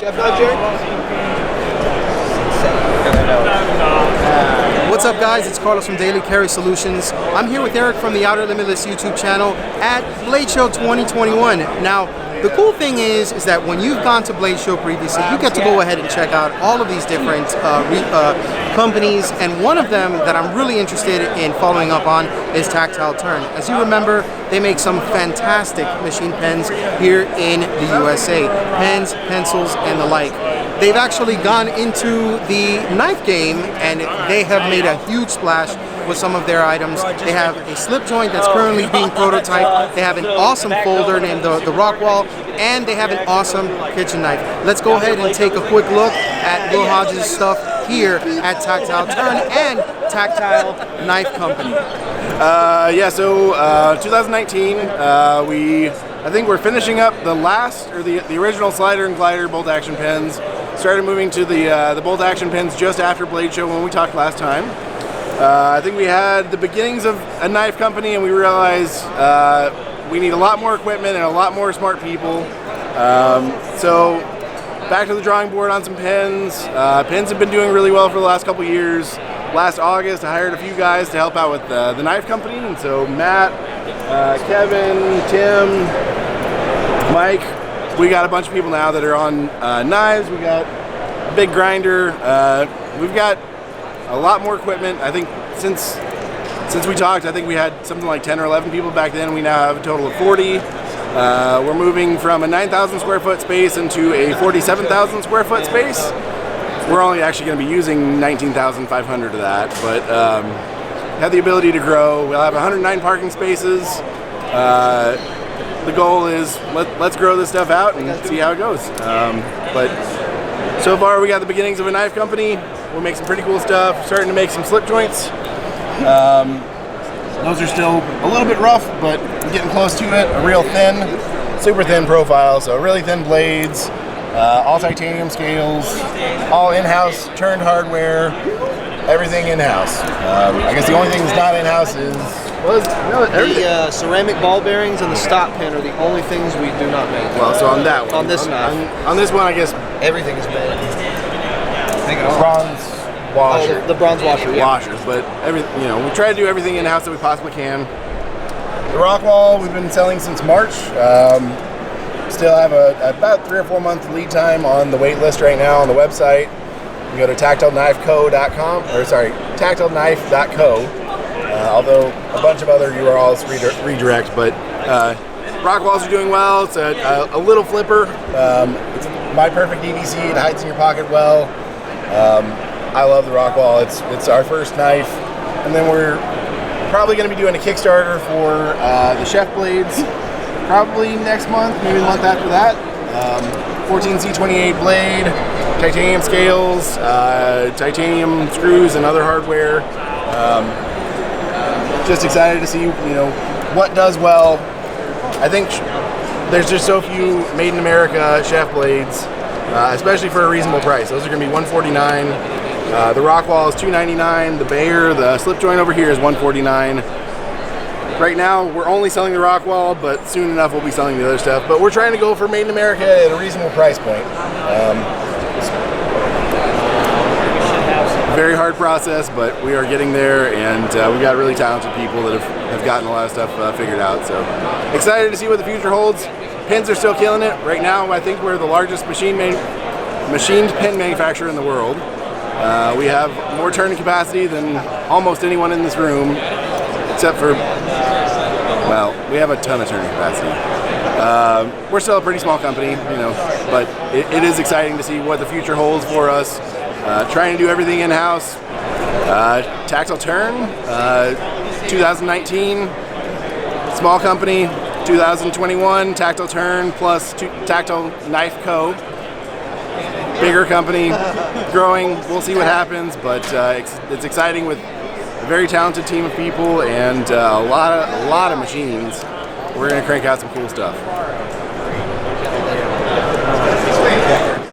What's up, guys? It's Carlos from Daily Carry Solutions. I'm here with Eric from the Outer Limitless YouTube channel at Blade Show 2021. Now, the cool thing is that when you've gone to Blade Show previously, you get to go ahead and check out all of these different companies, and one of them that I'm really interested in following up on is Tactile Turn. As you remember, they make some fantastic machine pens here in the USA. Pens, pencils, and the like. They've actually gone into the knife game, and they have made a huge splash with some of their items. They have a slip joint that's currently being prototyped. They have an awesome folder named the Rockwall, and they have an awesome kitchen knife. Let's go ahead and take a quick look at Will Hodges' stuff here at Tactile Turn and Tactile Knife Company. 2019, I think we're finishing up the original slider and glider bolt action pens. Started moving to the bolt action pens just after Blade Show when we talked last time. I think we had the beginnings of a knife company, and we realized we need a lot more equipment and a lot more smart people. So back to the drawing board on some pens. Pens have been doing really well for the last couple years. Last August, I hired a few guys to help out with the knife company, and so Matt, Kevin, Tim, Mike, we got a bunch of people now that are on knives. We got a big grinder. We've got a lot more equipment. I think since we talked, I think we had something like 10 or 11 people back then. We now have a total of 40. We're moving from a 9,000 square foot space into a 47,000 square foot space. We're only actually going to be using 19,500 of that, but have the ability to grow. We'll have 109 parking spaces. The goal is let's grow this stuff out and see how it goes. But so far we got the beginnings of a knife company. We'll make some pretty cool stuff. Starting to make some slip joints. Those are still a little bit rough, but getting close to it. A real thin, super thin profile, so really thin blades. All titanium scales, all in-house, turned hardware, everything in-house. I guess the only thing that's not in-house is the ceramic ball bearings and the stop pin are the only things we do not make. Well, so on that one, on this knife, on this one, I guess everything is made. Bronze washer, the bronze washer, yeah. Washers, but we try to do everything in-house that we possibly can. The Rockwall we've been selling since March. Still have about 3 or 4 month lead time on the wait list right now on the website. You go to tactileknifeco.com, or sorry, tactileknife.co. Although a bunch of other URLs redirect, but Rockwalls are doing well. It's a little flipper. It's my perfect EDC. It hides in your pocket well. I love the Rockwall. It's our first knife, and then we're probably going to be doing a Kickstarter for the chef blades. Probably next month, maybe the month after that. 14C28 blade, titanium scales, titanium screws, and other hardware. Just excited to see what does well. I think there's just so few made in America chef blades, especially for a reasonable price. Those are going to be $149. The Rockwall is $299. The Bayer, the slip joint over here, is $149. Right now, we're only selling the Rockwall, but soon enough we'll be selling the other stuff. But we're trying to go for made in America at a reasonable price point. Very hard process, but we are getting there, and we've got really talented people that have gotten a lot of stuff figured out. So excited to see what the future holds. Pens are still killing it. Right now, I think we're the largest machined pen manufacturer in the world. We have more turning capacity than almost anyone in this room, except for, well, we have a ton of turning capacity. We're still a pretty small company, but it is exciting to see what the future holds for us. Trying to do everything in-house. Tactile Turn, 2019, small company. 2021, Tactile Turn plus Tactile Knife Co. Bigger company, growing. We'll see what happens, but it's exciting with a very talented team of people and a lot of machines. We're going to crank out some cool stuff.